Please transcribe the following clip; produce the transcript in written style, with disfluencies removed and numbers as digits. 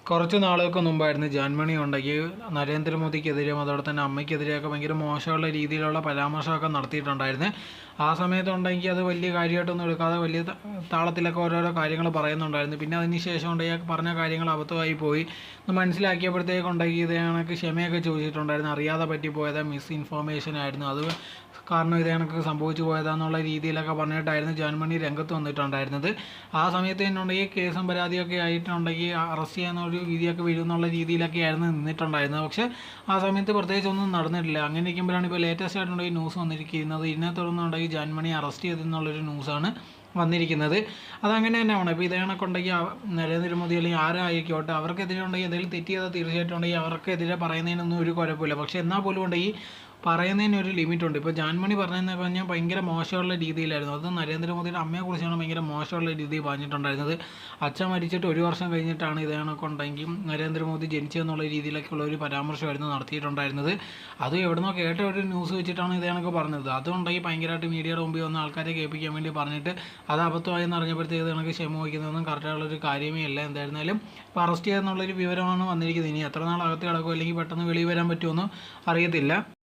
കുറച്ച് നാളുകൾക്ക് മുമ്പായിരുന്നു ജാൻമണി ഉണ്ടെങ്കിൽ നരേന്ദ്രമോദിക്കെതിരെയും അതോടെ തന്നെ അമ്മയ്ക്കെതിരെയൊക്കെ ഭയങ്കര മോശമുള്ള രീതിയിലുള്ള പരാമർശമൊക്കെ നടത്തിയിട്ടുണ്ടായിരുന്നു. ആ സമയത്തുണ്ടെങ്കിൽ അത് വലിയ കാര്യമായിട്ടൊന്നും എടുക്കാതെ വലിയ താളത്തിലൊക്കെ ഓരോരോ കാര്യങ്ങൾ പറയുന്നുണ്ടായിരുന്നു. പിന്നെ അതിന് ശേഷം ഉണ്ടെങ്കിൽ പറഞ്ഞ കാര്യങ്ങൾ അബദ്ധമായി പോയി എന്ന് മനസ്സിലാക്കിയപ്പോഴത്തേക്കുണ്ടെങ്കിൽ ഇത് കണക്ക് ക്ഷമയൊക്കെ ചോദിച്ചിട്ടുണ്ടായിരുന്നു. അറിയാതെ പറ്റിപ്പോയത് മിസ് ഇൻഫോർമേഷൻ ആയിരുന്നു, അത് കാരണം ഇത് കണക്ക് സംഭവിച്ചു പോയതാന്നുള്ള രീതിയിലൊക്കെ പറഞ്ഞിട്ടായിരുന്നു ജാൻമണി രംഗത്ത് വന്നിട്ടുണ്ടായിരുന്നത്. ആ സമയത്ത് തന്നെ ഉണ്ടെങ്കിൽ കേസും പരാതിയൊക്കെ ആയിട്ടുണ്ടെങ്കിൽ അറസ്റ്റ് ചെയ്യാനൊരു രീതിയൊക്കെ വരും എന്നുള്ള രീതിയിലൊക്കെ ആയിരുന്നു നിന്നിട്ടുണ്ടായിരുന്നത്. പക്ഷേ ആ സമയത്ത് പ്രത്യേകിച്ചൊന്നും നടന്നിട്ടില്ല. അങ്ങനെ ഇരിക്കുമ്പോഴാണ് ഇപ്പോൾ ലേറ്റസ്റ്റ് ആയിട്ടുണ്ടെങ്കിൽ ന്യൂസ് വന്നിരിക്കുന്നത്. ഇതിനെ തുടർന്നുണ്ടെങ്കിൽ ജാൻമണി അറസ്റ്റ് ചെയ്തെന്നുള്ളൊരു ന്യൂസാണ് വന്നിരിക്കുന്നത്. അതങ്ങനെ തന്നെയാണ്. ഇപ്പോൾ ഇതേ കണക്കുണ്ടെങ്കിൽ നരേന്ദ്രമോദി അല്ലെങ്കിൽ ആരായിക്കോട്ടെ അവർക്കെതിരെ ഉണ്ടെങ്കിൽ എന്തെങ്കിലും തെറ്റ് ചെയ്താൽ തീർച്ചയായിട്ടും ഉണ്ടെങ്കിൽ അവർക്കെതിരെ പറയുന്നതിനൊന്നും ഒരു കുഴപ്പമില്ല. പക്ഷേ എന്നാൽ പോലും ഉണ്ടെങ്കിൽ പറയുന്നതിന് ഒരു ലിമിറ്റുണ്ട്. ഇപ്പോൾ ജാൻമണി പറഞ്ഞതെന്ന് പറഞ്ഞാൽ ഭയങ്കര മോശമുള്ള രീതിയിലായിരുന്നു. അത് നരേന്ദ്രമോദിയുടെ അമ്മയെക്കുറിച്ചാണ് ഭയങ്കര മോശമുള്ള രീതിയിൽ പറഞ്ഞിട്ടുണ്ടായിരുന്നത്. അച്ഛൻ മരിച്ചിട്ട് 1 വർഷം കഴിഞ്ഞിട്ടാണ് ഇത് കണക്കുണ്ടെങ്കിൽ നരേന്ദ്രമോദി ജനിച്ചതെന്നുള്ള രീതിയിലൊക്കെയുള്ള ഒരു പരാമർശമായിരുന്നു നടത്തിയിട്ടുണ്ടായിരുന്നത്. അത് എവിടുന്നോ കേട്ട ഒരു ന്യൂസ് വെച്ചിട്ടാണ് ഇത് കണക്ക് പറഞ്ഞത്. അതുകൊണ്ടെങ്കിൽ ഭയങ്കരമായിട്ട് മീഡിയയുടെ മുമ്പിൽ വന്ന ആൾക്കാരെ കേൾപ്പിക്കാൻ വേണ്ടി പറഞ്ഞിട്ട് അത് അബദ്ധമായെന്ന് അറിഞ്ഞപ്പോഴത്തേക്ക് ഇത് കണക്ക് ക്ഷമ വയ്ക്കുന്നതൊന്നും കറക്റ്റായിട്ടുള്ളൊരു കാര്യമേ അല്ല. എന്തായിരുന്നാലും ഇപ്പോൾ അറസ്റ്റ് ചെയ്യാന്നുള്ളൊരു വിവരമാണ് വന്നിരിക്കുന്നത്. ഇനി എത്ര നാളകത്ത് കിടക്കും അല്ലെങ്കിൽ പെട്ടെന്ന് വെളിയിൽ വരാൻ പറ്റുമെന്ന് അറിയത്തില്ല.